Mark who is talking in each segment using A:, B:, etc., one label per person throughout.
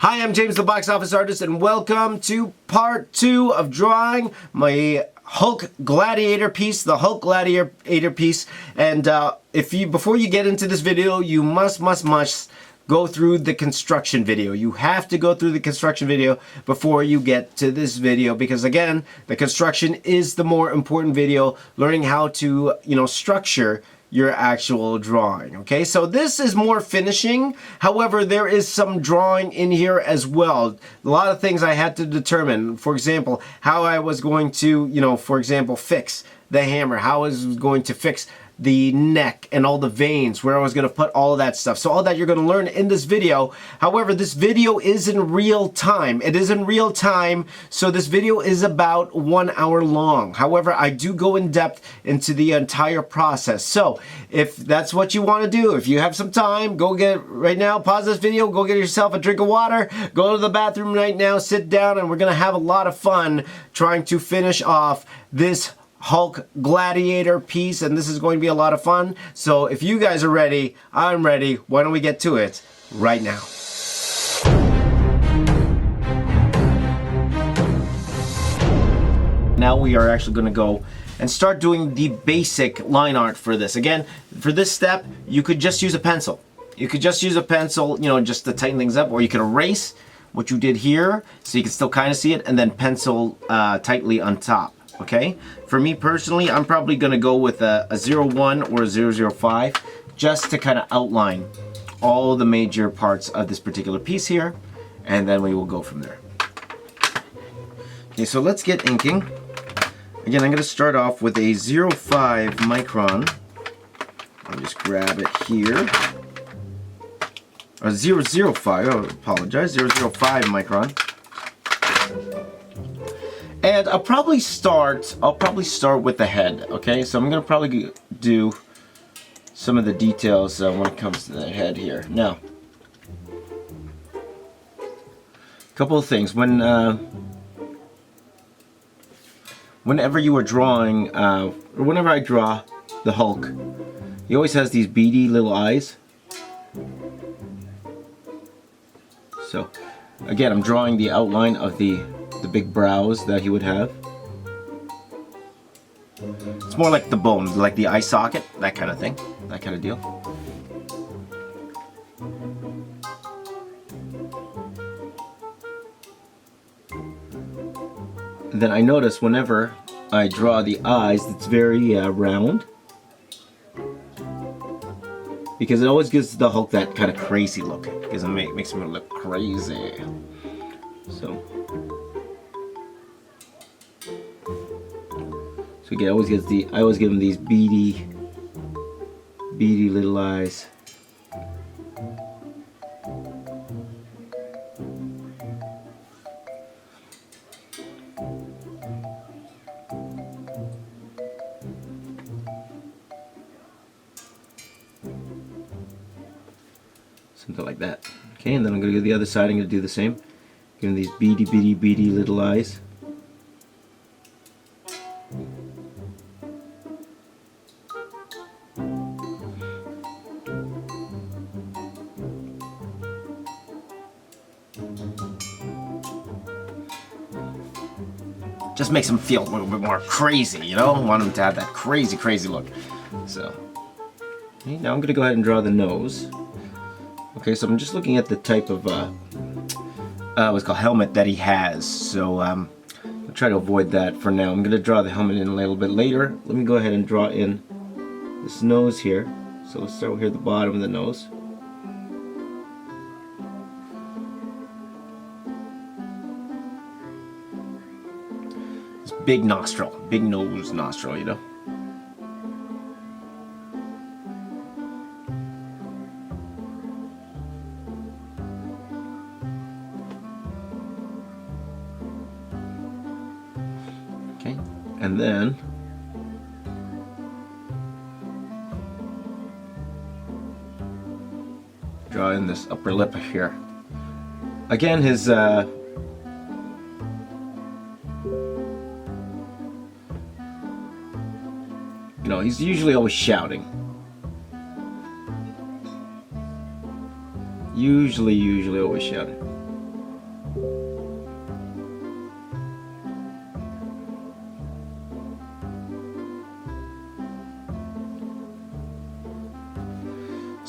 A: Hi, I'm James the Box Office Artist, and welcome to part 2 of drawing my Hulk Gladiator piece, the Hulk Gladiator piece. And before you get into this video, you must go through the construction video. You have to go through the construction video before you get to this video, because again, the construction is the more important video, learning how to, structure your actual drawing. Okay, so this is more finishing. However, there is some drawing in here as well. A lot of things I had to determine. For example, how I was going to, fix the hammer, how I was going to fix the neck and all the veins, where I was going to put all of that stuff. So all that you're going to learn in this video. However, this video is in real time. It is in real time, so this video is about 1 hour long. However, I do go in depth into the entire process. So if that's what you want to do, if you have some time, go get, right now, pause this video, go get yourself a drink of water, go to the bathroom right now, sit down, and we're going to have a lot of fun trying to finish off this Hulk Gladiator piece, and this is going to be a lot of fun. So if you guys are ready, I'm ready. Why don't we get to it right now? Now we are actually going to go and start doing the basic line art for this. Again, for this step, you could just use a pencil. You could just use a pencil, just to tighten things up, or you could erase what you did here so you can still kind of see it, and then pencil tightly on top. Okay, for me personally, I'm probably going to go with a 01 or a 005 just to kind of outline all the major parts of this particular piece here, and then we will go from there. Okay, so let's get inking. Again, I'm going to start off with a 05 micron. I'll just grab it here. Or 005, I apologize, 005 micron. And I'll probably start with the head, okay? So I'm gonna probably do some of the details when it comes to the head here. Now, a couple of things. Whenever you are drawing, or whenever I draw the Hulk, he always has these beady little eyes. So, again, I'm drawing the outline of the big brows that he would have. It's more like the bones, like the eye socket, that kind of thing, that kind of deal. And then I notice whenever I draw the eyes, it's very round, because it always gives the Hulk that kind of crazy look, because it makes him look crazy. So I always give him these beady little eyes. Something like that. Okay, and then I'm gonna go to the other side. I'm gonna do the same. Give him these beady little eyes. Just makes him feel a little bit more crazy, Want him to have that crazy look. So, okay, now I'm gonna go ahead and draw the nose. Okay, so I'm just looking at the type of what's called helmet that he has. So I'll try to avoid that for now. I'm gonna draw the helmet in a little bit later. Let me go ahead and draw in this nose here. So let's start here at the bottom of the nose. Big nostril, big nose nostril, Okay, and then draw in this upper lip here. Again, his he's usually always shouting. Usually always shouting.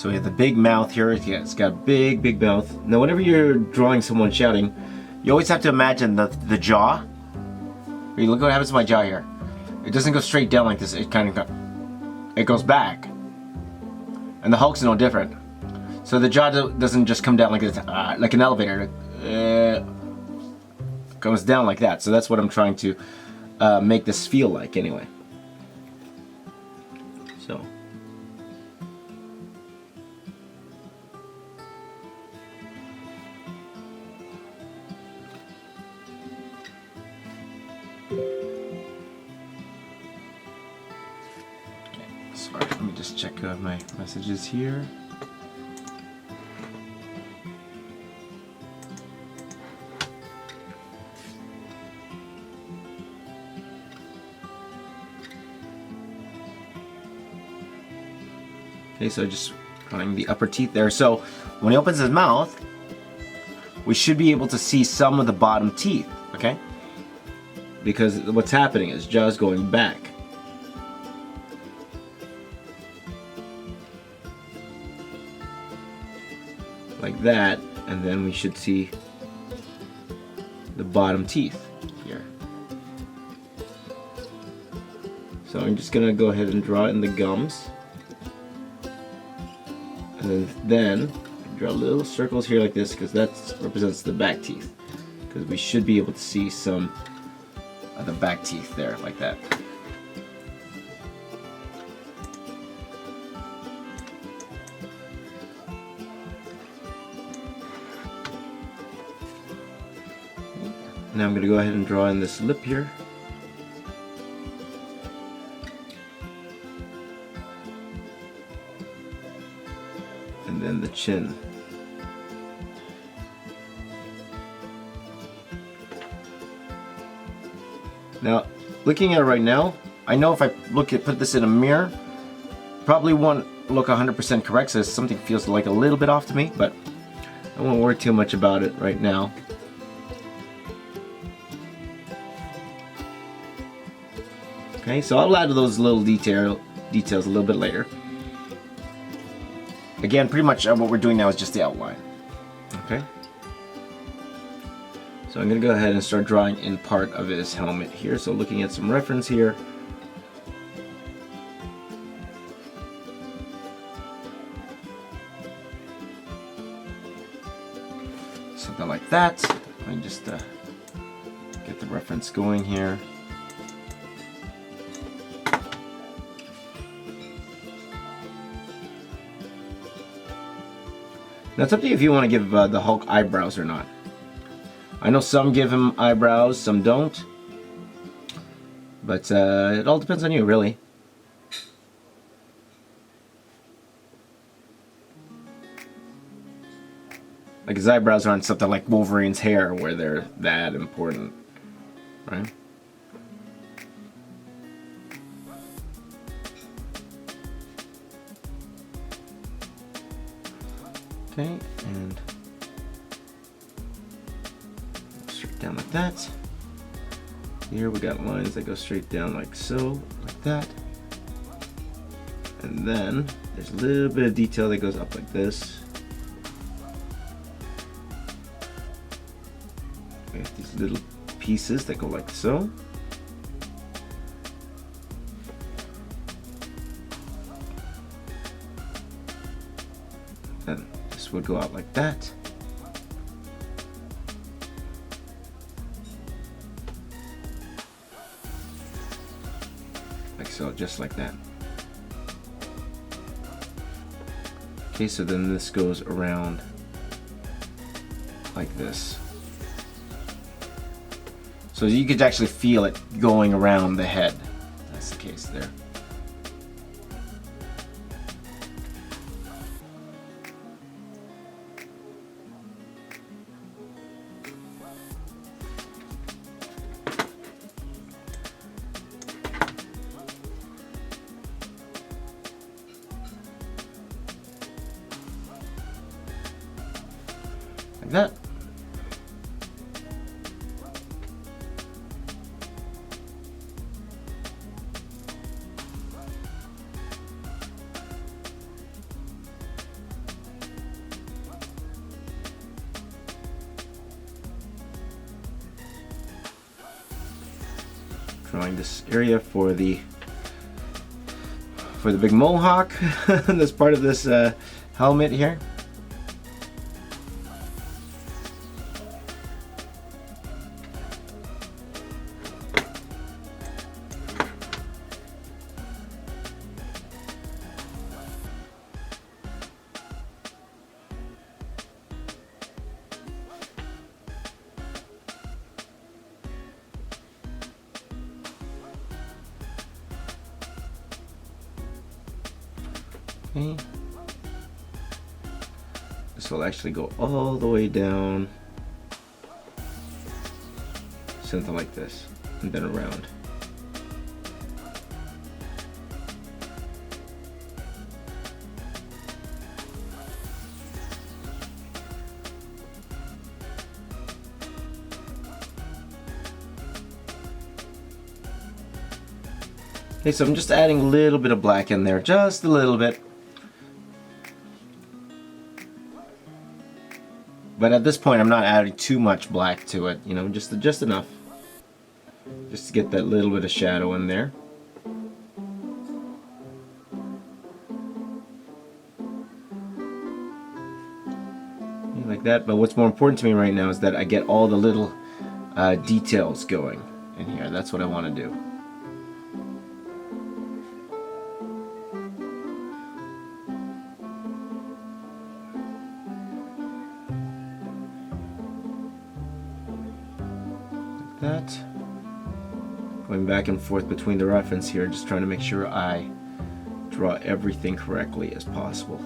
A: So we have the big mouth here. Yeah, it's got a big mouth. Now whenever you're drawing someone shouting, you always have to imagine the jaw. You look what happens to my jaw here. It doesn't go straight down like this. It kind of it goes back. And the Hulk's no different. So the jaw doesn't just come down like this, like an elevator. It goes down like that. So that's what I'm trying to make this feel like anyway. So. Sorry, let me just check my messages here. Okay, so just drawing the upper teeth there. So when he opens his mouth, we should be able to see some of the bottom teeth, okay? Because what's happening is jaw's going back. Like that, and then we should see the bottom teeth here. So I'm just gonna go ahead and draw it in the gums. And then draw little circles here like this, because that represents the back teeth. Because we should be able to see some of the back teeth there, like that. Now I'm going to go ahead and draw in this lip here. And then the chin. Now, looking at it right now, I know if I put this in a mirror, probably won't look 100% correct, so something feels like a little bit off to me, but I won't worry too much about it right now. Okay, so I'll add those little details a little bit later. Again, pretty much what we're doing now is just the outline. Okay. So I'm going to go ahead and start drawing in part of his helmet here. So looking at some reference here. Something like that. Let me just get the reference going here. Now it's up to you if you want to give the Hulk eyebrows or not. I know some give him eyebrows, some don't. But it all depends on you, really. Like his eyebrows aren't something like Wolverine's hair where they're that important, right? Okay, and straight down like that. Here we got lines that go straight down like so, like that. And then there's a little bit of detail that goes up like this. We have these little pieces that go like so. And this would go out like that. Like so, just like that. Okay, so then this goes around like this. So you could actually feel it going around the head. That's the case there. Like that. Drawing this area for the big mohawk. That's part of this helmet here. Okay. This will actually go all the way down, something like this, and then around. Okay, so I'm just adding a little bit of black in there, just a little bit. But at this point, I'm not adding too much black to it, you know, just enough. Just to get that little bit of shadow in there. Like that, but what's more important to me right now is that I get all the little details going in here. That's what I want to do. That. Going back and forth between the reference here, just trying to make sure I draw everything correctly as possible.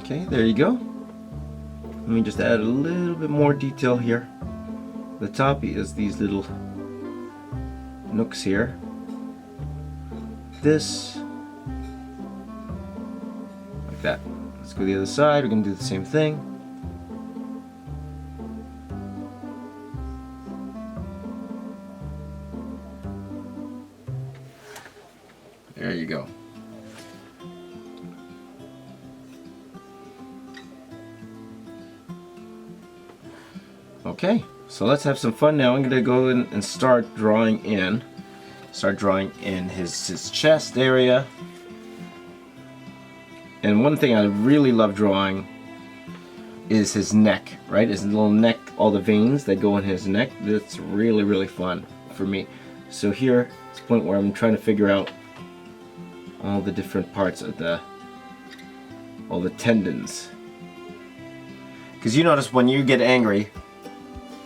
A: Okay, there you go. Let me just add a little bit more detail here. The top is these little nooks here. This, like that. Let's go to the other side. We're going to do the same thing. There you go. Okay, so let's have some fun now. I'm going to go in and start drawing in his chest area. And one thing I really love drawing is his neck, right? His little neck, all the veins that go in his neck. That's really, really fun for me. So here, it's the point where I'm trying to figure out all the different parts of all the tendons. Because you notice when you get angry,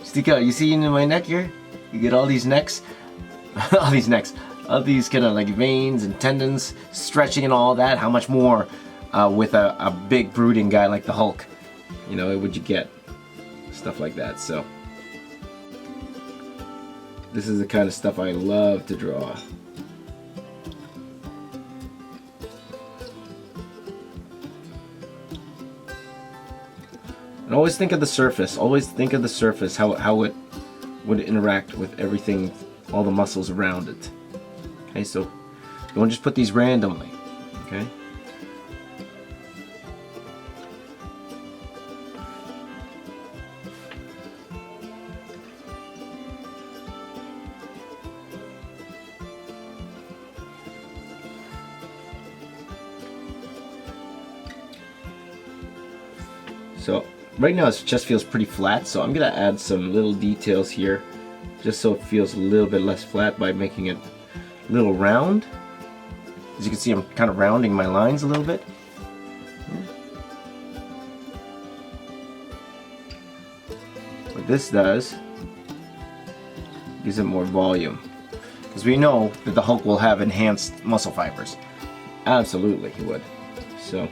A: stick out. You see into my neck here? You get all these necks, all these kind of like veins and tendons stretching and all that. How much more with a big brooding guy like the Hulk, you know, would you get? Stuff like that. So this is the kind of stuff I love to draw. And always think of the surface. Always think of the surface, how it would interact with everything, all the muscles around it. Okay, so don't just put these randomly. Okay. So right now his chest feels pretty flat, so I'm gonna add some little details here just so it feels a little bit less flat by making it a little round. As you can see, I'm kind of rounding my lines a little bit. What this does, gives it more volume. Because we know that the Hulk will have enhanced muscle fibers. Absolutely he would. So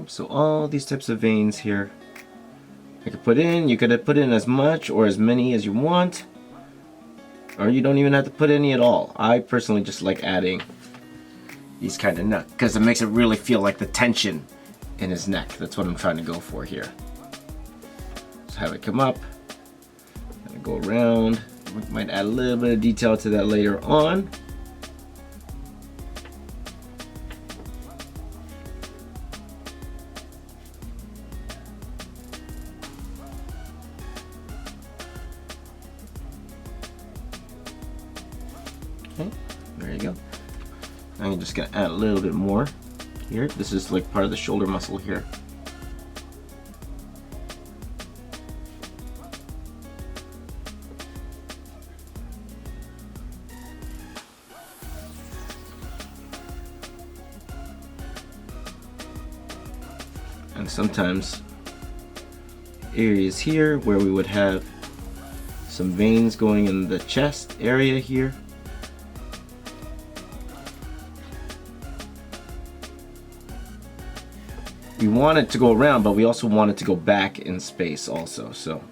A: So all these types of veins here I could put in. You could put in as much or as many as you want, or you don't even have to put any at all. I personally just like adding these kind of nuts because it makes it really feel like the tension in his neck. That's what I'm trying to go for here. So have it come up and go around. We might add a little bit of detail to that later on. Okay, there you go. Now you're just gonna add a little bit more here. This is like part of the shoulder muscle here. And sometimes areas here where we would have some veins going in the chest area here. We want it to go around, but we also want it to go back in space also, so.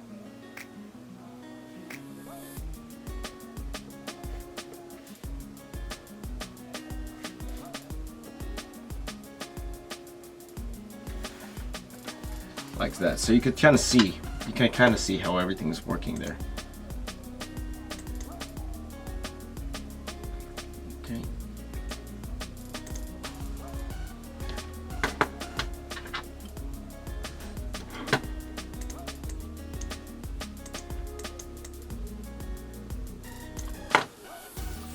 A: Like that. So you could kind of see, how everything's working there. Okay.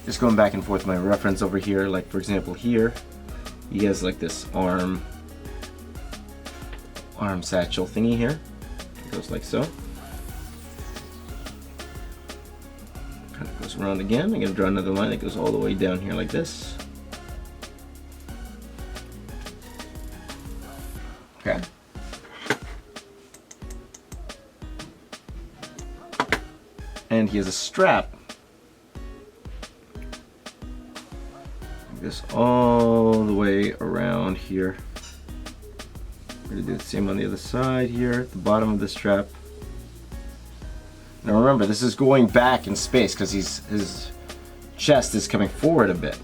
A: Just going back and forth my reference over here, like for example here, he has like this arm satchel thingy here. It goes like so. Kind of goes around again. I'm going to draw another line that goes all the way down here like this. Okay. And he has a strap. Like this all the way around here. We're going to do the same on the other side here, at the bottom of the strap. Now remember, this is going back in space because his chest is coming forward a bit.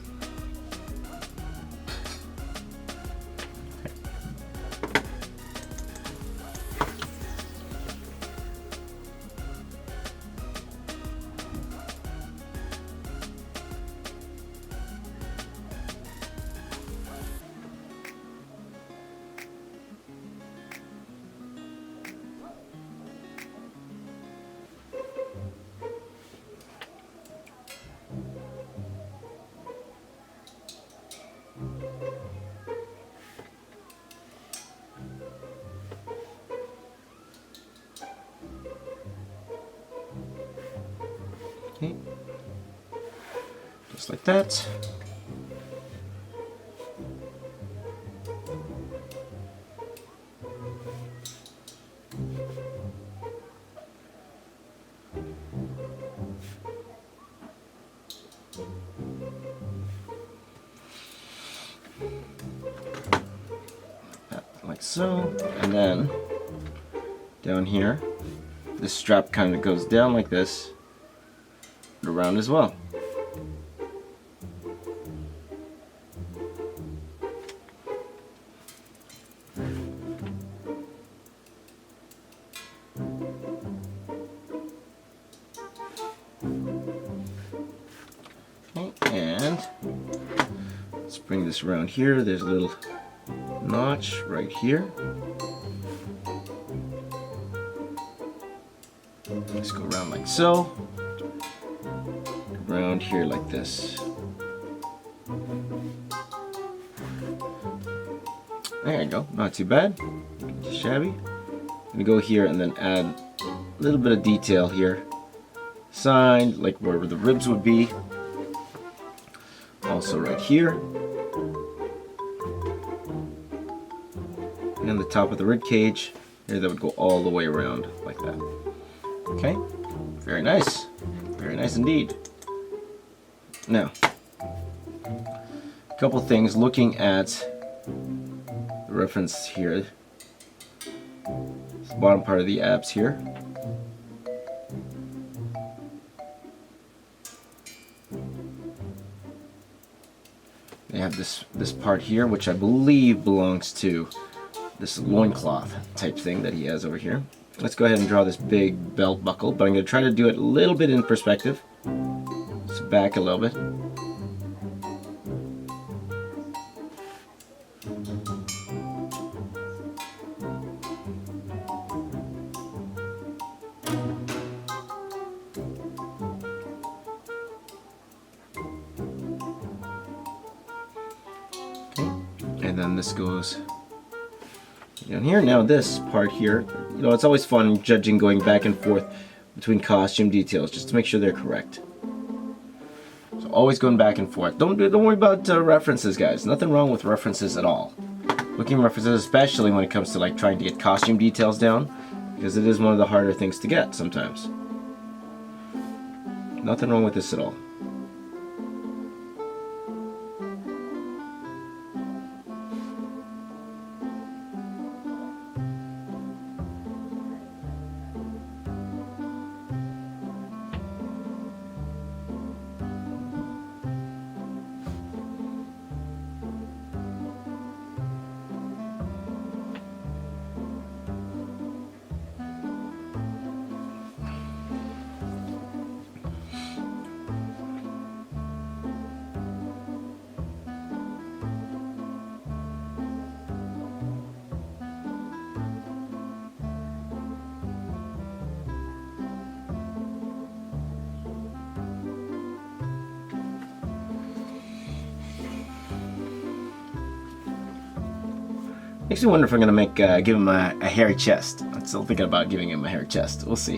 A: Okay, just like that. Like so, and then down here, this strap kind of goes down like this, around as well. Okay, and let's bring this around here. There's a little notch right here. Let's go around like so. Around here like this. There you go, not too bad. Just shabby. I'm gonna go here and then add a little bit of detail here. Side, like where the ribs would be. Also right here. And the top of the rib cage. Here that would go all the way around like that. Okay, very nice. Very nice indeed. Now, a couple things looking at the reference here. It's the bottom part of the abs here. They have this part here, which I believe belongs to this loincloth type thing that he has over here. Let's go ahead and draw this big belt buckle, but I'm going to try to do it a little bit in perspective. So back a little bit. And then this goes down here. Now this part here, you know, it's always fun judging, going back and forth between costume details just to make sure they're correct. So always going back and forth. Don't worry about references, guys. Nothing wrong with references at all. Looking at references, especially when it comes to like trying to get costume details down, because it is one of the harder things to get sometimes. Nothing wrong with this at all. Makes me wonder if I'm gonna give him a hairy chest. I'm still thinking about giving him a hairy chest. We'll see.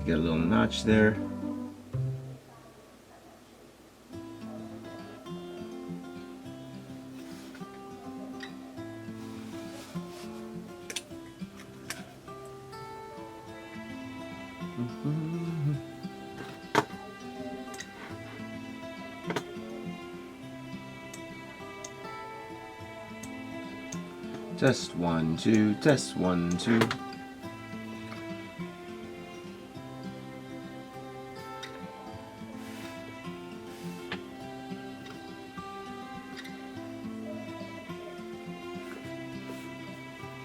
A: Got a little notch there. Test 1, 2, test 1, 2.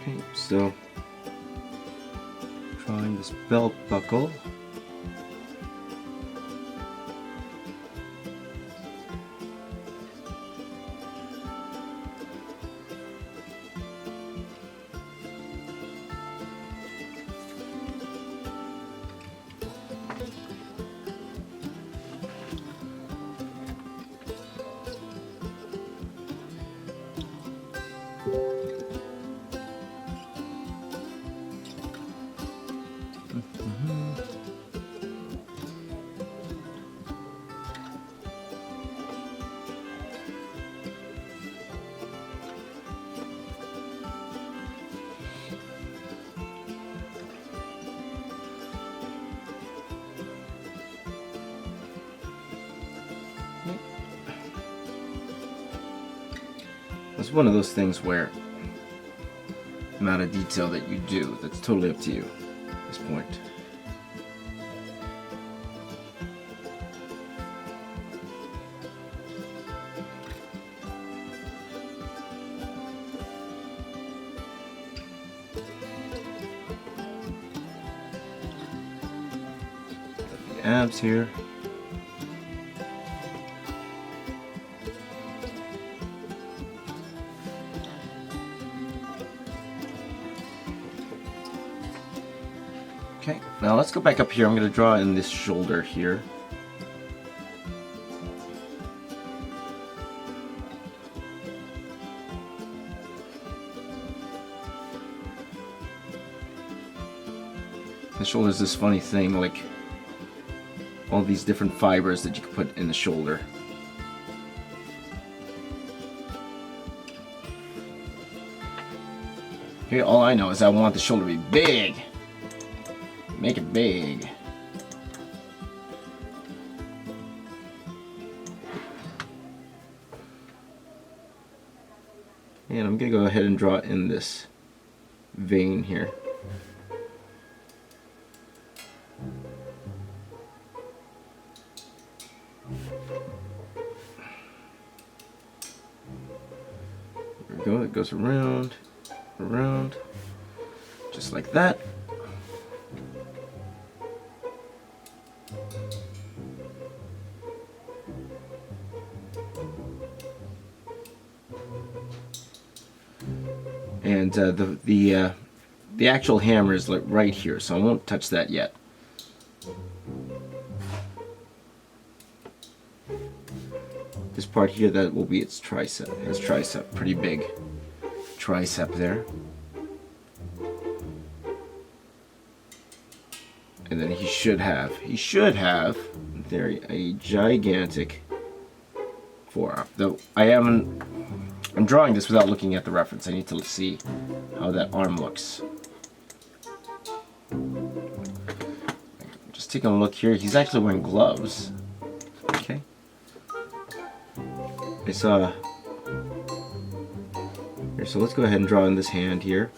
A: Okay, so drawing this belt buckle. It's one of those things where the amount of detail that you do, that's totally up to you at this point. Got the abs here. Okay, now let's go back up here. I'm going to draw in this shoulder here. The shoulder is this funny thing, like all these different fibers that you can put in the shoulder. Okay, all I know is I want the shoulder to be big. Make it big. And I'm going to go ahead and draw in this vein here. There we go, it goes around, around, just like that. And the actual hammer is like right here, so I won't touch that yet. This part here, that will be its tricep. It has tricep, pretty big tricep there. And then he should have there a gigantic forearm. Though I'm drawing this without looking at the reference. I need to see how that arm looks. Just taking a look here. He's actually wearing gloves. Okay. I saw. Here, so let's go ahead and draw in this hand here.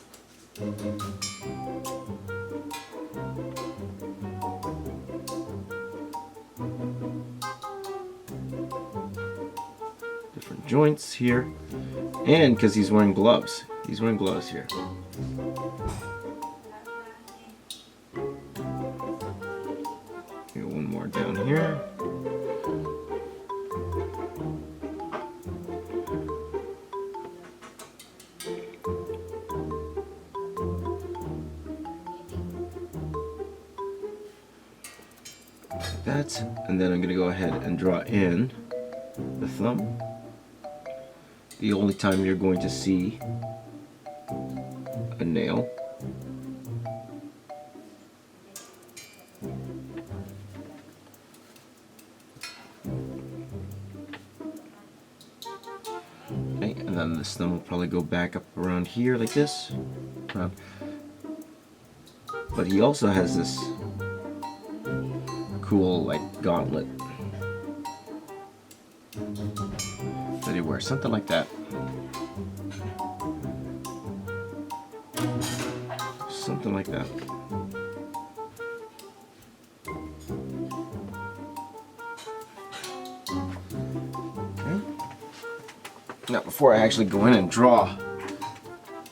A: Different joints here. And because he's wearing gloves. He's wearing gloves here. One more down here. Like that. And then I'm going to go ahead and draw in the thumb. The only time you're going to see a nail. Okay, and then this thumb will probably go back up around here like this. But he also has this cool like gauntlet that he wears, something like that. Something like that. Okay. Now, before I actually go in and draw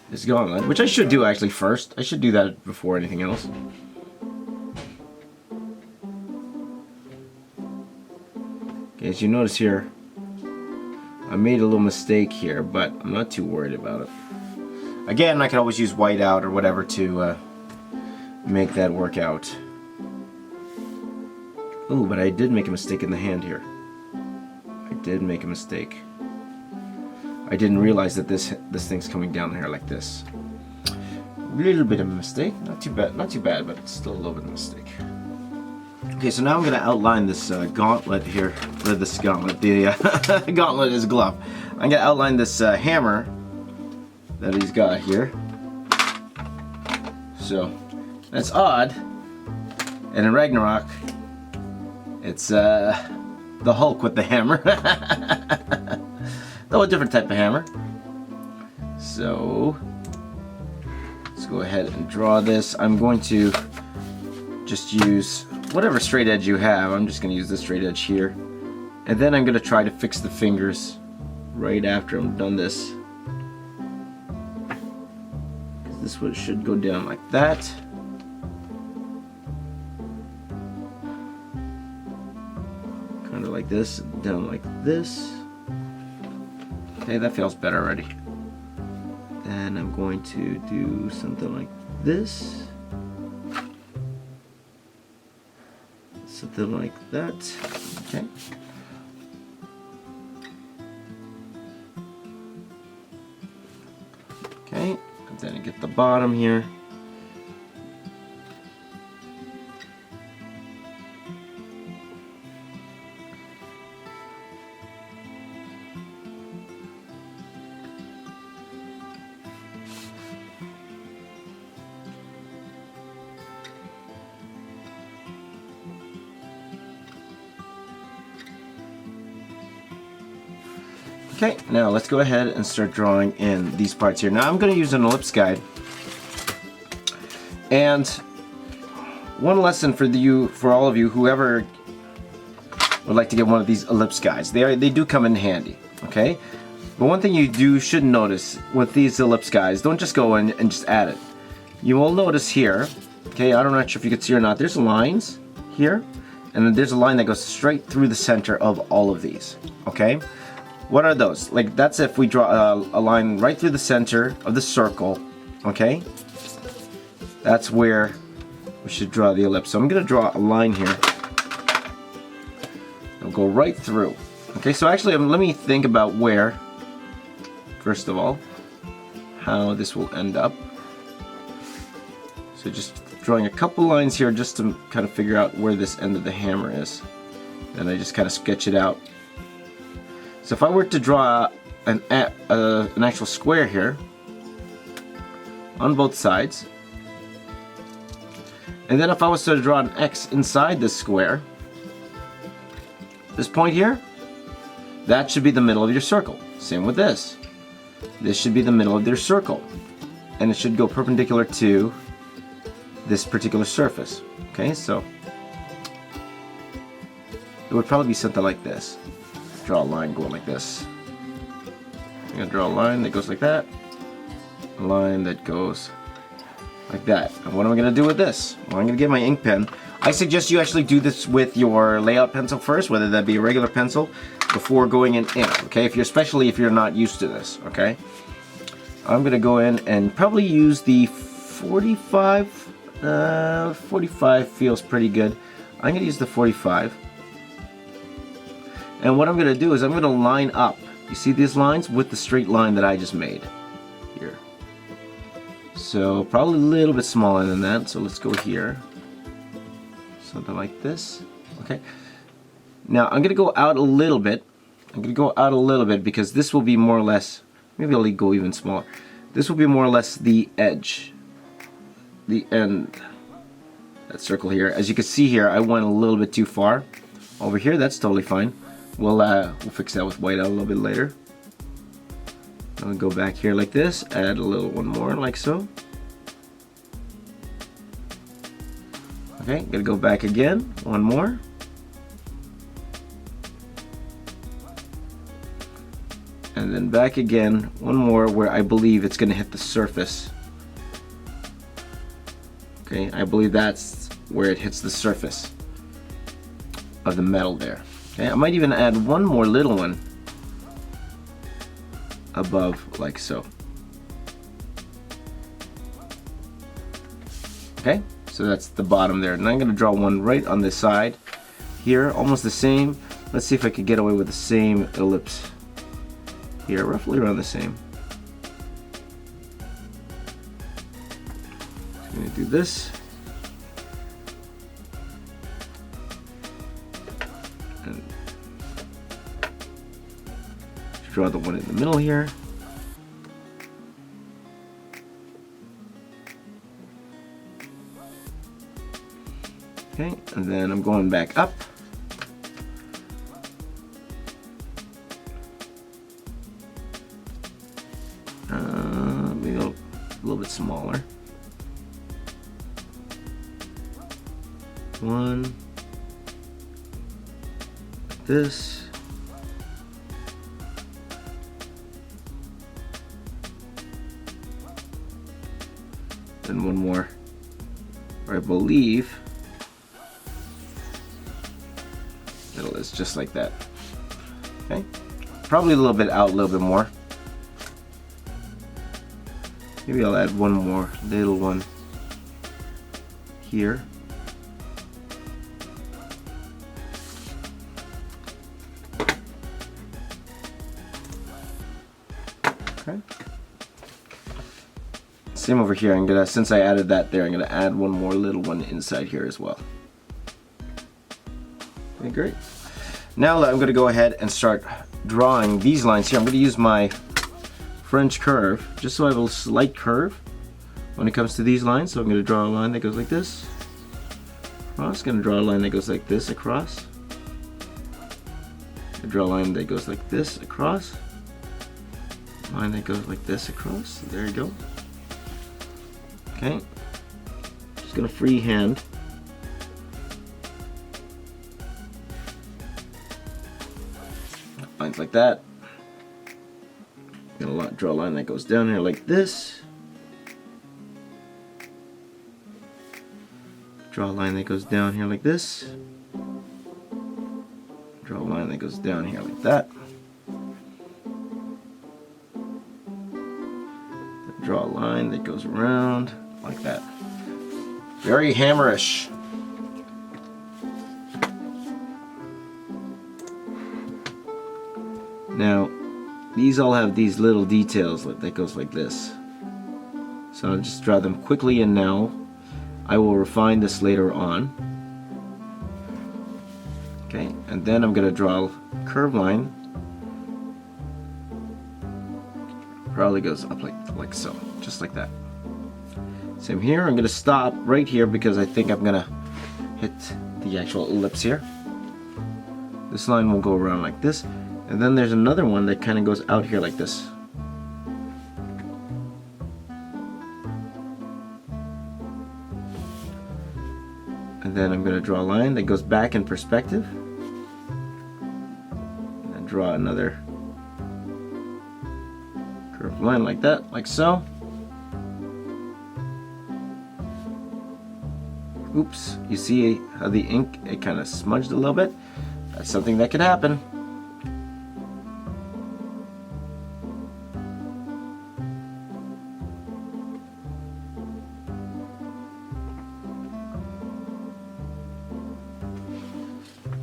A: this gauntlet, which I should do actually first, I should do that before anything else. Okay, as you notice here, I made a little mistake here, but I'm not too worried about it. Again, I can always use white out or whatever to make that work out. Ooh, but I did make a mistake in the hand here. I did make a mistake. I didn't realize that this thing's coming down here like this. A little bit of a mistake. Not too bad, but it's still a little bit of a mistake. Okay, so now I'm going to outline this gauntlet here, or this gauntlet. The gauntlet is a glove. I'm going to outline this hammer that he's got here. So that's odd. And in Ragnarok, it's the Hulk with the hammer. Though a different type of hammer. So let's go ahead and draw this. I'm going to just use whatever straight edge you have. I'm just going to use this straight edge here. And then I'm going to try to fix the fingers right after I'm done this. This one should go down like that. Kind of like this, down like this. Okay, that feels better already. Then I'm going to do something like this. Something like that. Okay. Okay, and then I get the bottom here. Okay, now let's go ahead and start drawing in these parts here. Now I'm going to use an ellipse guide. And one lesson for all of you, whoever would like to get one of these ellipse guides, they do come in handy, okay? But one thing you should notice with these ellipse guides, don't just go in and just add it. You will notice here, okay, I'm not sure if you can see or not, there's lines here, and then there's a line that goes straight through the center of all of these, okay? What are those? Like, that's if we draw a line right through the center of the circle, okay? That's where we should draw the ellipse. So I'm going to draw a line here. It'll go right through. Okay, so actually, let me think about where, first of all, how this will end up. So just drawing a couple lines here just to kind of figure out where this end of the hammer is. Then I just kind of sketch it out. So if I were to draw an actual square here on both sides, and then if I was to draw an X inside this square, this point here, that should be the middle of your circle. Same with this. This should be the middle of your circle. And it should go perpendicular to this particular surface. Okay, so it would probably be something like this. Draw a line going like this. I'm going to draw a line that goes like that. A line that goes like that. And what am I going to do with this? Well, I'm going to get my ink pen. I suggest you actually do this with your layout pencil first, whether that be a regular pencil, before going in ink, okay? Especially if you're not used to this, okay? I'm going to go in and probably use the 45. 45 feels pretty good. I'm going to use the 45. And what I'm going to do is I'm going to line up, you see these lines, with the straight line that I just made here. So probably a little bit smaller than that, so let's go here. Something like this. Okay. Now I'm going to go out a little bit. I'm going to go out a little bit because this will be more or less, maybe I'll go even smaller. This will be more or less the edge, the end, that circle here. As you can see here, I went a little bit too far. Over here, that's totally fine. We'll fix that with white out a little bit later. I'll go back here like this, add a little one more like so. Okay, gonna go back again, one more. And then back again, one more where I believe it's gonna hit the surface. Okay, I believe that's where it hits the surface of the metal there. Okay, I might even add one more little one above, like so. Okay, so that's the bottom there. And I'm going to draw one right on the side here, almost the same. Let's see if I could get away with the same ellipse here, roughly around the same. I'm going to do this. And draw the one in the middle here. Okay, and then I'm going back up. Maybe a little bit smaller. One, like this. And one more, or I believe middle is just like that. Okay, probably a little bit out, a little bit more. Maybe I'll add one more little one here. Okay. Same over here. I'm gonna, since I added that there, I'm gonna add one more little one inside here as well. Okay, great. Now I'm gonna go ahead and start drawing these lines here. I'm gonna use my French curve, just so I have a slight curve when it comes to these lines. So I'm gonna draw a line that goes like this, across. Gonna draw a line that goes like this, across. Draw a line that goes like this, across. line that goes like this across. There you go. Okay. Just gonna freehand. Lines like that. Gonna draw a line that goes down here like this. Draw a line that goes down here like this. Draw a line that goes down here like that. Draw a line that goes around like that. Very hammerish. Now, these all have these little details that goes like this. So I'll just draw them quickly in now. I will refine this later on. Okay, and then I'm going to draw a curved line. Probably goes up like so, just like that. Same here. I'm going to stop right here because I think I'm going to hit the actual ellipse here. This line will go around like this. And then there's another one that kind of goes out here like this. And then I'm going to draw a line that goes back in perspective. And then draw another curved line like that, like so. Oops, you see how the ink, it kind of smudged a little bit? That's something that could happen.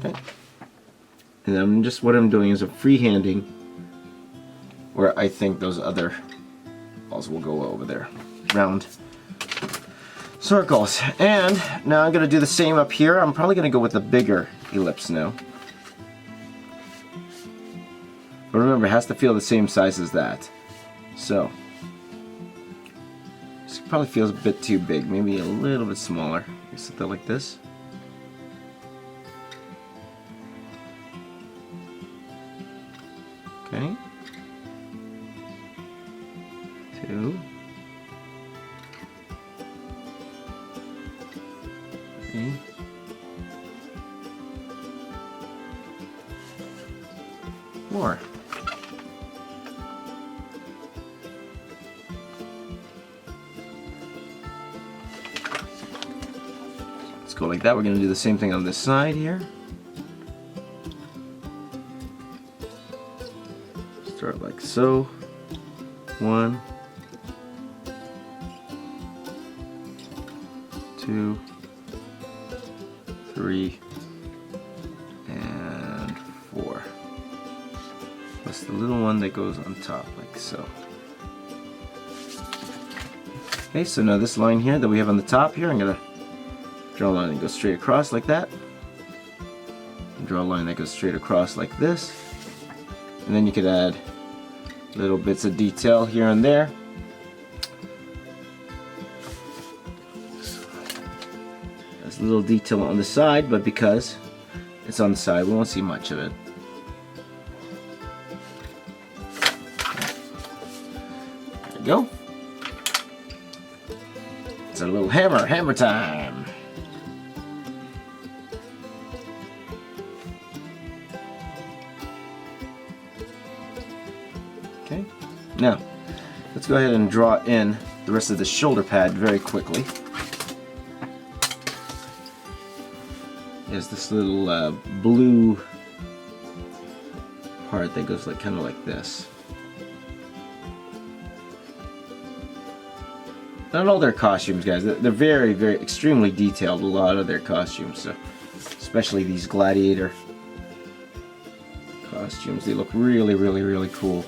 A: Okay. And then what I'm doing is I'm freehanding where I think those other balls will go over there. Round circles. And now I'm going to do the same up here. I'm probably going to go with a bigger ellipse now. But remember, it has to feel the same size as that. So, this probably feels a bit too big. Maybe a little bit smaller. You set that like this. Okay. 2. 3. 4. Let's go like that. We're going to do the same thing on this side here. Start like so. 1, 2, 3, and 4. Plus the little one that goes on top, like so. Okay, so now this line here that we have on the top here, I'm gonna draw a line that goes straight across like that. And draw a line that goes straight across like this. And then you could add little bits of detail here and there. There's a little detail on the side, but because it's on the side, we won't see much of it. There you go. It's a little hammer time. Okay, now let's go ahead and draw in the rest of the shoulder pad very quickly. There's this little blue part that goes like kind of like this. Not all their costumes, guys. They're very, very extremely detailed. A lot of their costumes, so especially these gladiator costumes, they look really, really, really cool.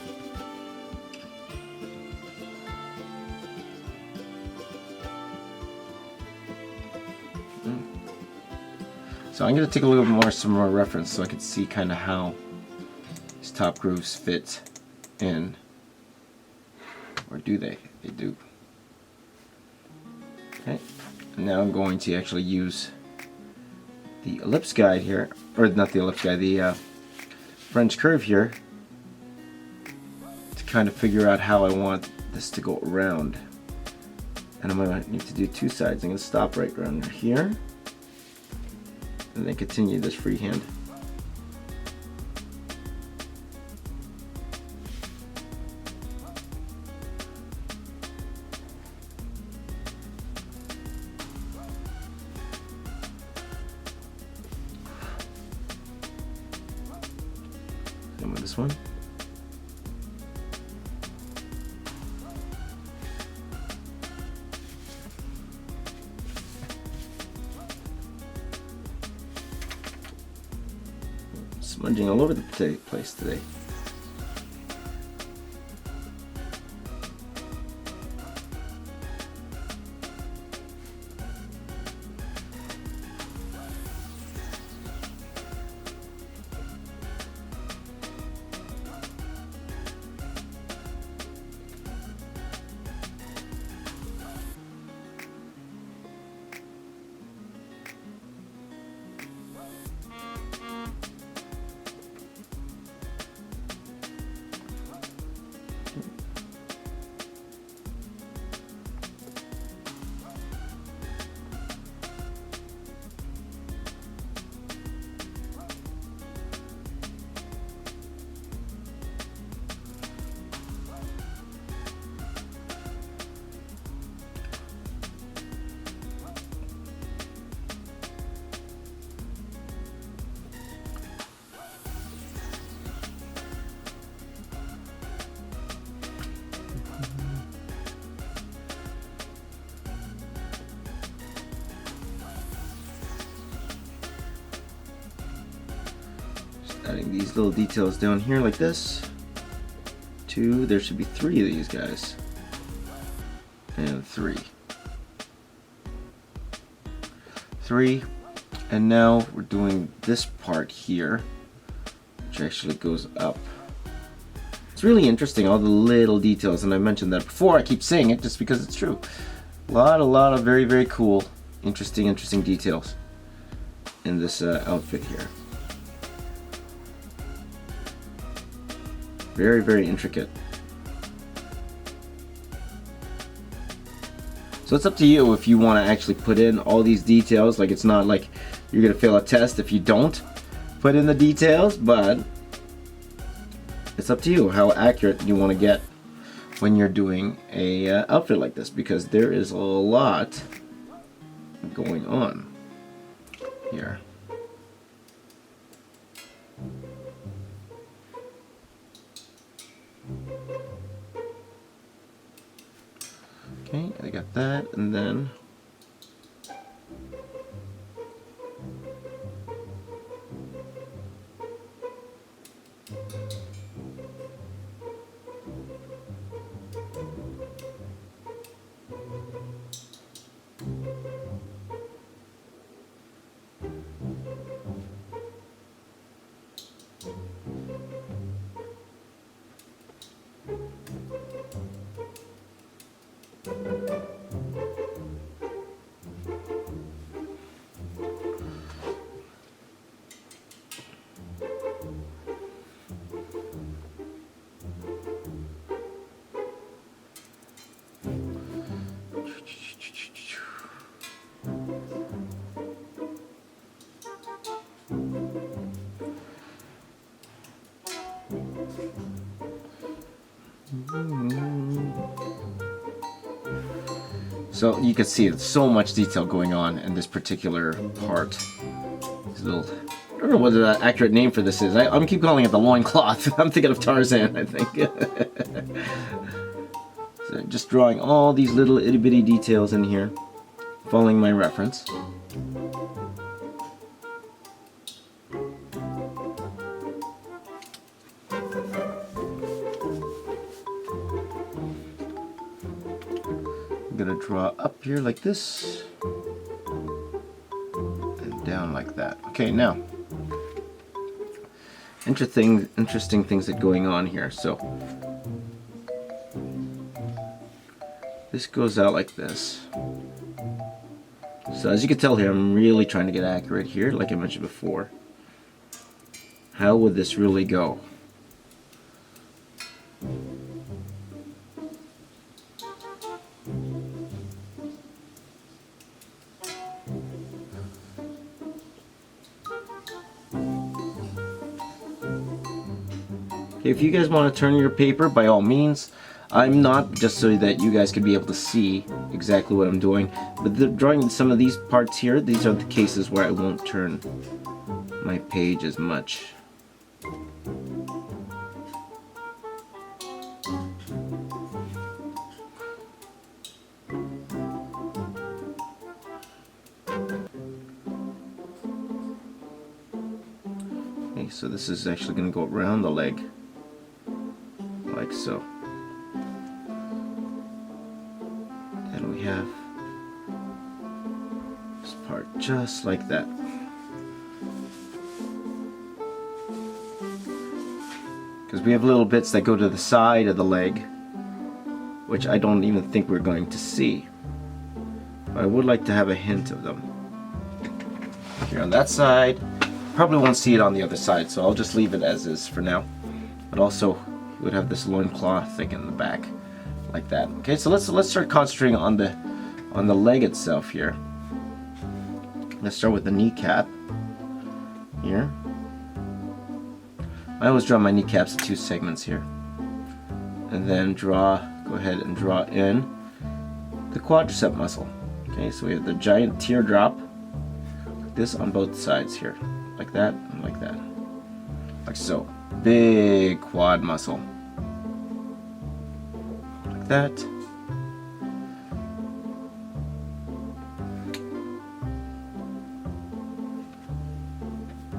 A: So I'm going to take a little bit more, some more reference so I can see kind of how these top grooves fit in. Or do they? They do. Okay, and now I'm going to actually use the ellipse guide here, or not the ellipse guide, the French curve here, to kind of figure out how I want this to go around. And I'm going to need to do two sides. I'm going to stop right around here and then continue this freehand. Same with this one. Smudging all over the place today. Adding these little details down here like this. Two, there should be three of these guys. And three. Three. And now we're doing this part here, which actually goes up. It's really interesting, all the little details, and I mentioned that before. I keep saying it just because it's true. A lot of very, very cool, interesting details in this outfit here. Very, very intricate. So it's up to you if you want to actually put in all these details. Like, it's not like you're gonna fail a test if you don't put in the details, but it's up to you how accurate you want to get when you're doing a outfit like this, because there is a lot going on here. Okay, I got that, and then so you can see there's so much detail going on in this particular part. This little, I don't know what the accurate name for this is. I'm keep calling it the loincloth. I'm thinking of Tarzan, I think. So just drawing all these little itty bitty details in here, following my reference. I'm gonna draw up here like this and down like that. Okay, now interesting things that are going on here. So this goes out like this. So as you can tell here, I'm really trying to get accurate here, like I mentioned before. How would this really go? If you guys want to turn your paper, by all means. I'm not, just so that you guys can be able to see exactly what I'm doing. But drawing some of these parts here, these are the cases where I won't turn my page as much. Okay, so this is actually going to go around the leg, like so. And we have this part just like that. Because we have little bits that go to the side of the leg, which I don't even think we're going to see. But I would like to have a hint of them. Here on that side, probably won't see it on the other side, so I'll just leave it as is for now. But also, you would have this loincloth thing in the back, like that. Okay, so let's start concentrating on the leg itself here. Let's start with the kneecap here. I always draw my kneecaps in two segments here, and then go ahead and draw in the quadricep muscle. Okay, so we have the giant teardrop, like this on both sides here, like that and like that, like so. Big quad muscle, like that.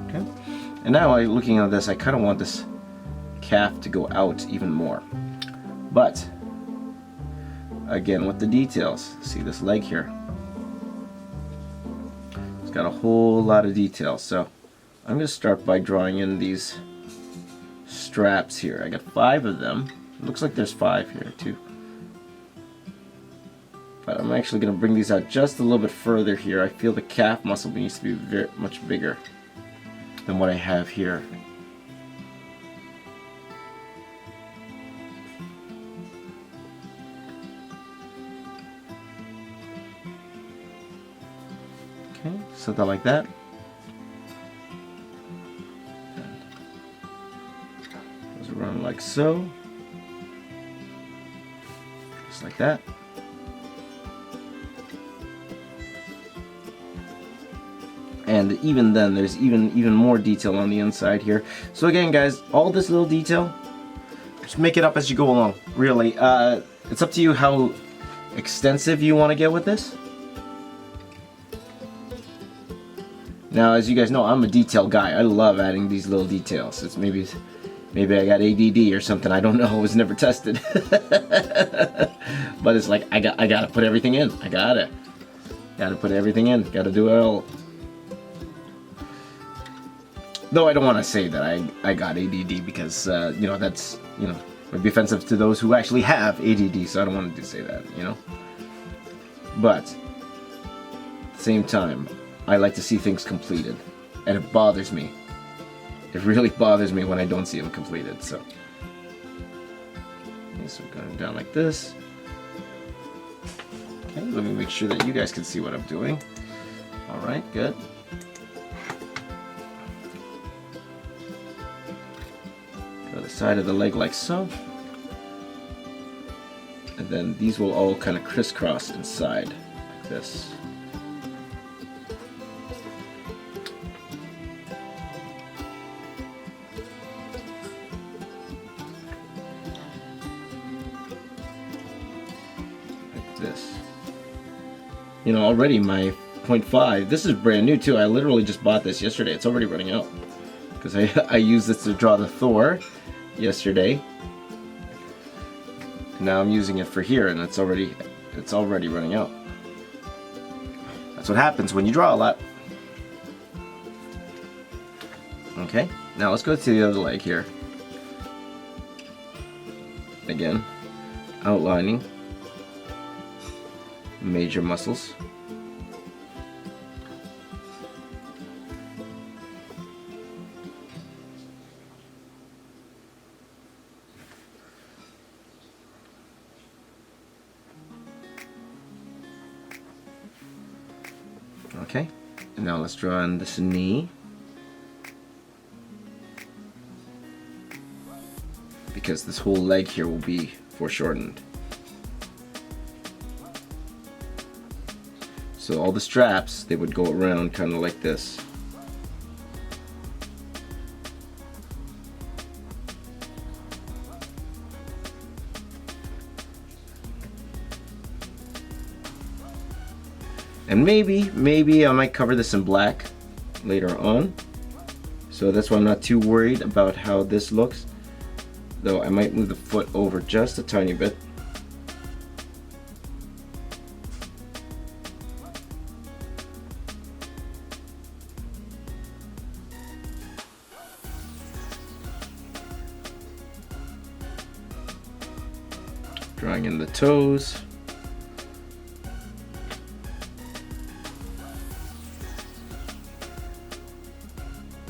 A: Okay, and now looking at this, I kind of want this calf to go out even more, but again with the details. See this leg here, it's got a whole lot of details, so I'm going to start by drawing in these straps here. I got 5 of them. It looks like there's 5 here too, but I'm actually going to bring these out just a little bit further here. I feel the calf muscle needs to be very much bigger than what I have here. Okay, something like that. Goes around like so. Just like that. And even then, there's even more detail on the inside here. So again, guys, all this little detail, just make it up as you go along. Really, it's up to you how extensive you want to get with this. Now, as you guys know, I'm a detail guy. I love adding these little details. It's maybe I got ADD or something. I don't know. It was never tested. But it's like I gotta put everything in. I gotta put everything in. Gotta do it all. Though I don't want to say that I got ADD, because you know, that's, you know, would be offensive to those who actually have ADD. So I don't want to say that, you know. But at the same time, I like to see things completed, and it bothers me. It really bothers me when I don't see them completed. So, okay, so going down like this. Okay, let me make sure that you guys can see what I'm doing. All right, good. Go the side of the leg like so, and then these will all kind of crisscross inside like this. This, you know, already my 0.5, this is brand new too. I literally just bought this yesterday. It's already running out, because I used this to draw the Thor yesterday, and now I'm using it for here, and it's already running out. That's what happens when you draw a lot. Okay, now let's go to the other leg here. Again, outlining major muscles. Okay, and now let's draw in this knee. because this whole leg here will be foreshortened. So all the straps, they would go around kind of like this. And maybe I might cover this in black later on. So that's why I'm not too worried about how this looks. Though I might move the foot over just a tiny bit. Drawing in the toes.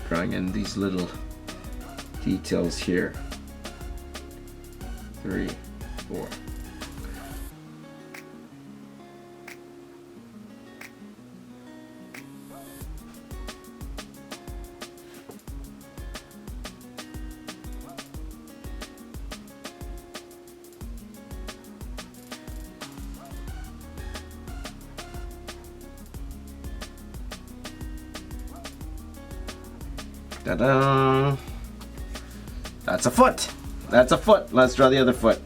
A: Drawing in these little details here. 3, 4. Ta-da! That's a foot. That's a foot. Let's draw the other foot.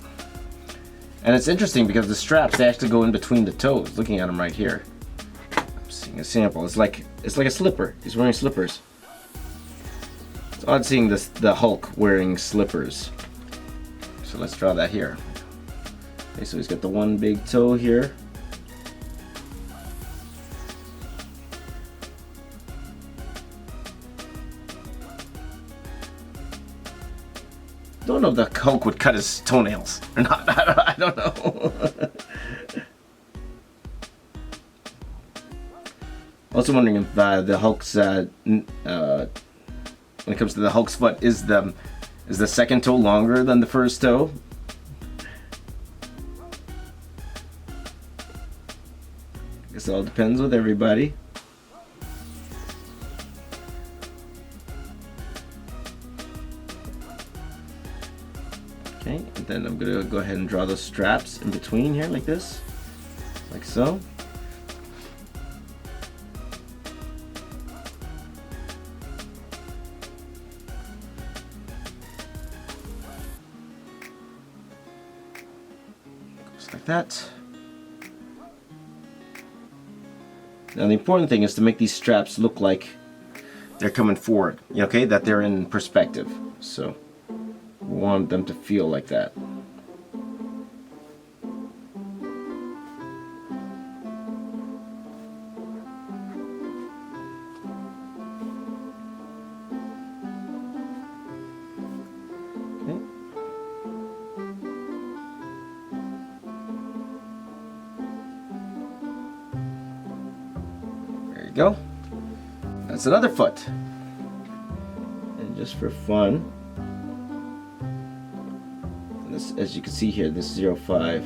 A: And it's interesting because the straps, they actually go in between the toes. Looking at them right here. I'm seeing a sample. It's like a slipper. He's wearing slippers. It's odd seeing the Hulk wearing slippers. So let's draw that here. Okay, so he's got the one big toe here. Don't know if the Hulk would cut his toenails or not. I don't know. Also wondering if the Hulk's when it comes to the Hulk's foot, is the second toe longer than the first toe? I guess it all depends with everybody. Okay, and then I'm gonna go ahead and draw those straps in between here like this, like so. Just like that. Now the important thing is to make these straps look like they're coming forward, okay, that they're in perspective. So we want them to feel like that. Okay. There you go. That's another foot. And just for fun, this, as you can see here, this 0.5.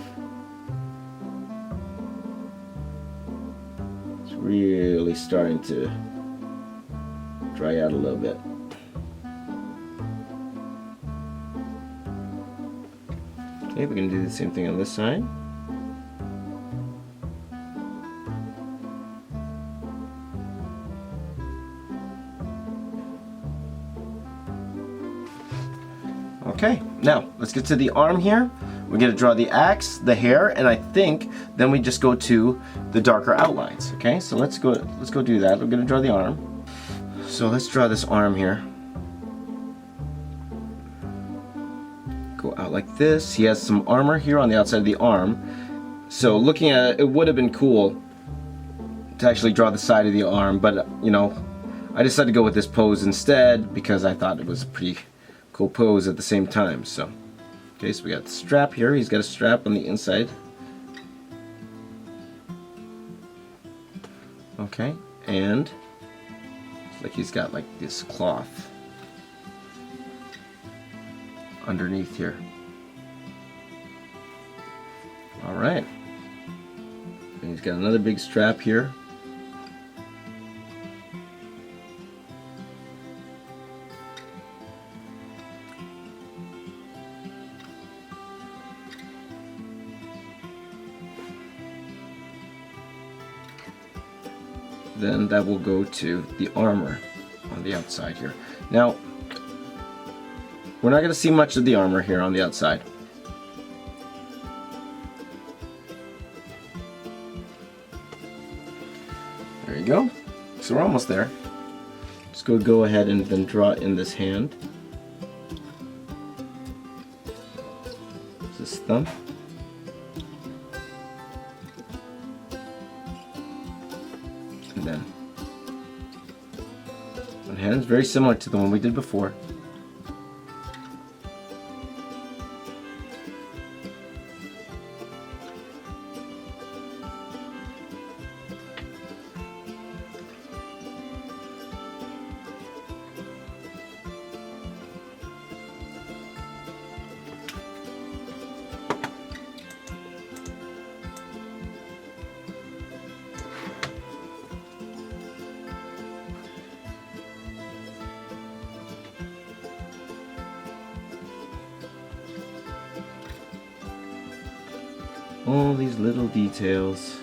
A: It's really starting to dry out a little bit. Okay, we're going to do the same thing on this side. Okay, now let's get to the arm here. We're going to draw the axe, the hair, and I think then we just go to the darker outlines. Okay, so let's go do that. We're going to draw the arm. So let's draw this arm here. Go out like this. He has some armor here on the outside of the arm. So looking at it, it would have been cool to actually draw the side of the arm, but you know, I decided to go with this pose instead because I thought it was a pretty cool pose at the same time. So okay, so we got the strap here. He's got a strap on the inside. Okay, and it's like he's got like this cloth underneath here. All right, and he's got another big strap here. then that will go to the armor on the outside here. Now, we're not going to see much of the armor here on the outside. There you go. So we're almost there. Just go ahead and then draw in this hand. This thumb. And then one hand is very similar to the one we did before. All these little details.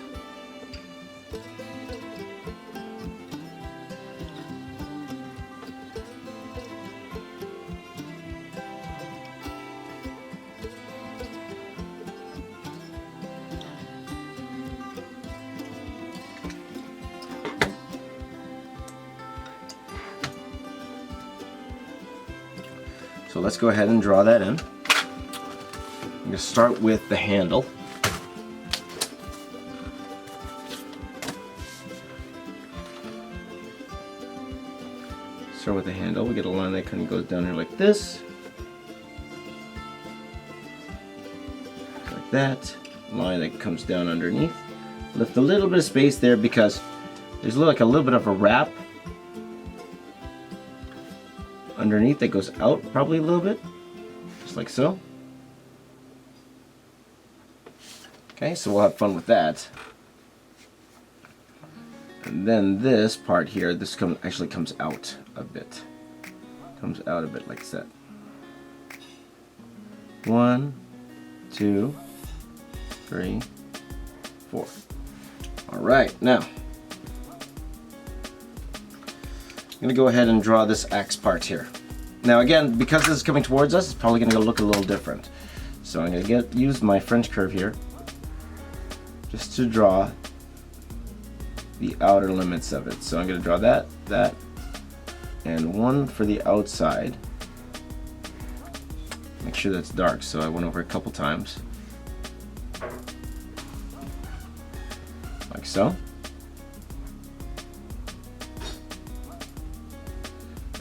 A: So let's go ahead and draw that in. I'm going to start with the handle. Start with the handle. We get a line that kind of goes down here like this. Like that. Line that comes down underneath. Lift a little bit of space there because there's like a little bit of a wrap underneath that goes out probably a little bit. Just like so. Okay, so we'll have fun with that. And then this part here, this actually comes out a bit. Comes out a bit like that. 1, 2, 3, 4. Alright, now I'm going to go ahead and draw this axe part here. Now again, because this is coming towards us, it's probably going to look a little different. So I'm going to use my French curve here just to draw the outer limits of it. So I'm going to draw that, and one for the outside. Make sure that's dark, so I went over a couple times. Like so.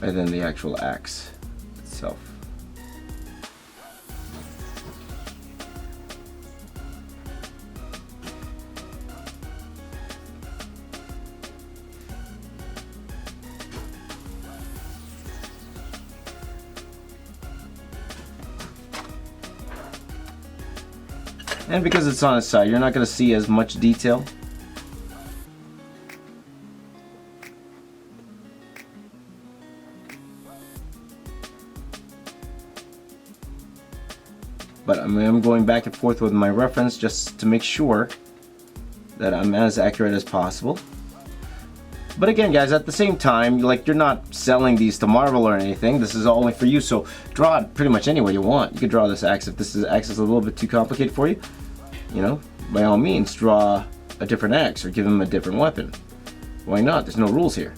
A: And then the actual axe itself. And because it's on its side, you're not going to see as much detail. But I'm going back and forth with my reference just to make sure that I'm as accurate as possible. But again, guys, at the same time, like, you're not selling these to Marvel or anything. This is only for you, so draw it pretty much any way you want. You can draw this axe. If this axe is a little bit too complicated for you, you know, by all means, draw a different axe or give him a different weapon. Why not? There's no rules here.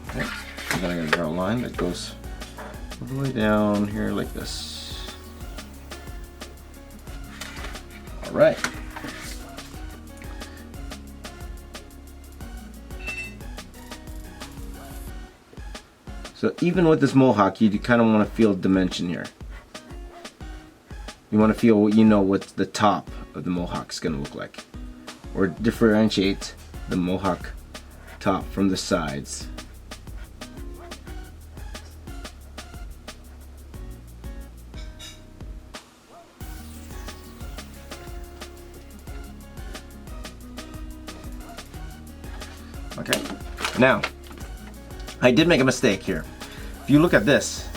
A: Okay. And then I'm going to draw a line that goes all the way down here like this. All right. So even with this mohawk, you kind of want to feel dimension here. You want to feel, you know, what the top of the mohawk is going to look like, or differentiate the mohawk top from the sides. Okay, now I did make a mistake here. If you look at this,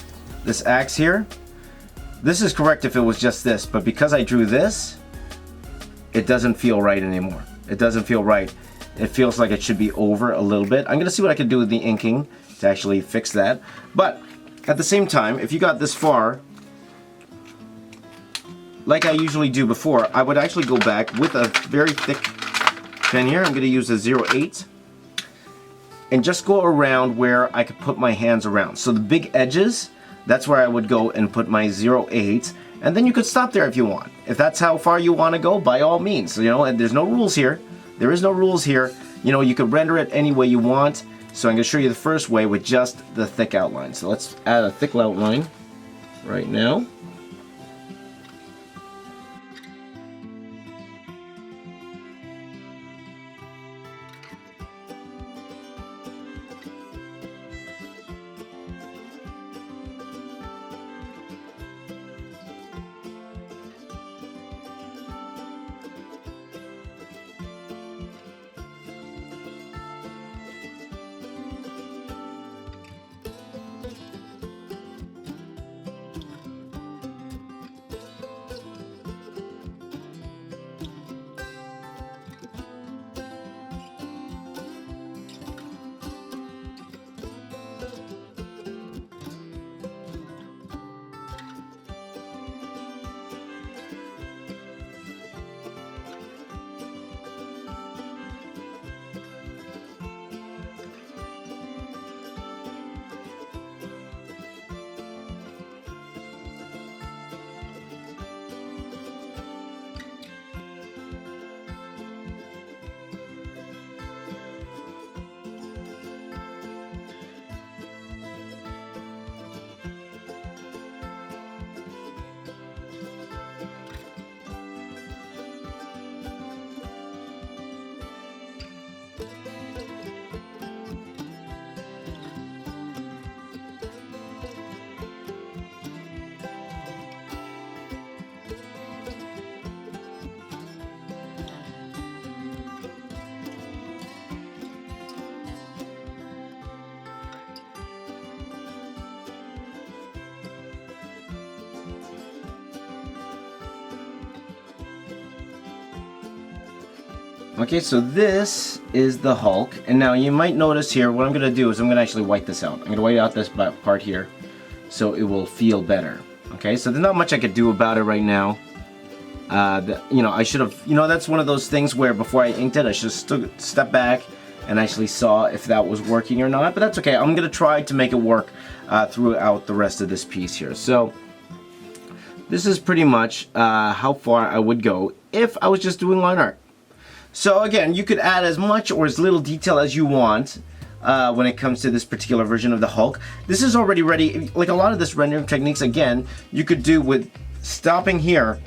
A: this axe here. This is correct if it was just this, but because I drew this, it doesn't feel right anymore. It doesn't feel right. It feels like it should be over a little bit. I'm gonna see what I can do with the inking to actually fix that. But at the same time, if you got this far, like I usually do before, I would actually go back with a very thick pen here. I'm gonna use a 0.8 and just go around where I could put my hands around. So the big edges, that's where I would go and put my 0.8, and then you could stop there if you want. If that's how far you want to go, by all means. You know, and there's no rules here. There is no rules here. You know, you could render it any way you want. So I'm going to show you the first way with just the thick outline. So let's add a thick outline right now. Okay, so this is the Hulk, and now you might notice here, what I'm going to do is I'm going to actually white this out. I'm going to white out this part here, so it will feel better. Okay, so there's not much I could do about it right now. You know, I should have, you know, that's one of those things where before I inked it, I should have stepped back and actually saw if that was working or not, but that's okay. I'm going to try to make it work throughout the rest of this piece here. So this is pretty much how far I would go if I was just doing line art. So again, you could add as much or as little detail as you want when it comes to this particular version of the Hulk. This is already ready. Like a lot of this rendering techniques, again, you could do with stopping here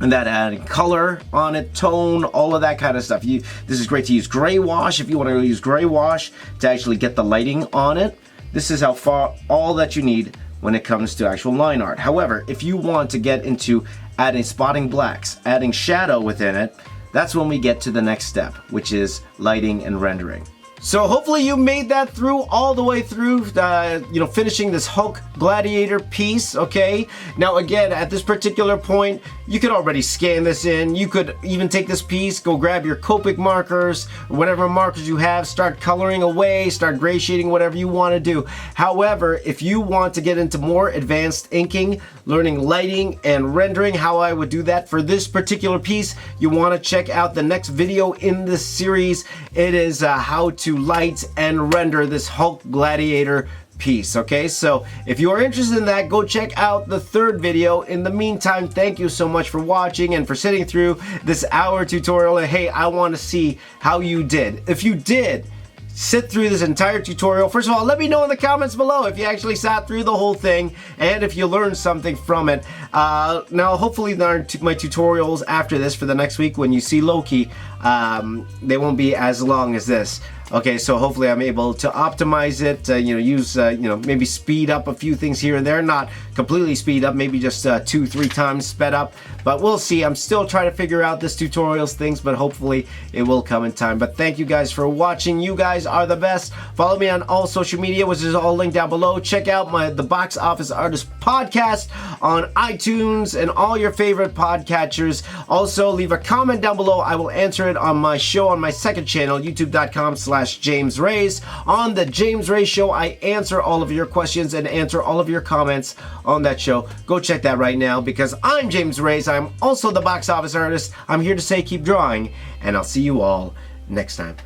A: and that adding color on it, tone, all of that kind of stuff. This is great to use gray wash if you want to use gray wash to actually get the lighting on it. This is how far all that you need when it comes to actual line art. However, if you want to get into adding spotting blacks, adding shadow within it, that's when we get to the next step, which is lighting and rendering. So hopefully you made that through all the way through, you know, finishing this Hulk Gladiator piece, okay? Now again, at this particular point, you could already scan this in. You could even take this piece, go grab your Copic markers, or whatever markers you have, start coloring away, start gray shading, whatever you want to do. However, if you want to get into more advanced inking, learning lighting and rendering, how I would do that for this particular piece, you want to check out the next video in this series. It is how to light and render this Hulk Gladiator piece. Okay, so if you are interested in that, go check out the third video. In the meantime, thank you so much for watching and for sitting through this hour tutorial. And hey, I want to see how you did. If you did sit through this entire tutorial, first of all, let me know in the comments below if you actually sat through the whole thing and if you learned something from it. Now, hopefully my tutorials after this for the next week when you see Loki, they won't be as long as this. Okay, so hopefully I'm able to optimize it, use, maybe speed up a few things here and there. Not completely speed up, maybe just 2-3 times sped up. But we'll see. I'm still trying to figure out this tutorials things, but hopefully it will come in time. But thank you guys for watching. You guys are the best. Follow me on all social media, which is all linked down below. Check out the Box Office Artist podcast on iTunes and all your favorite podcatchers. Also, leave a comment down below. I will answer it on my show on my second channel, youtube.com/James Rays. On the James Rays Show, I answer all of your questions and answer all of your comments on that show. Go check that right now, because I'm James Rays. I'm also the Box Office Artist. I'm here to say keep drawing, and I'll see you all next time.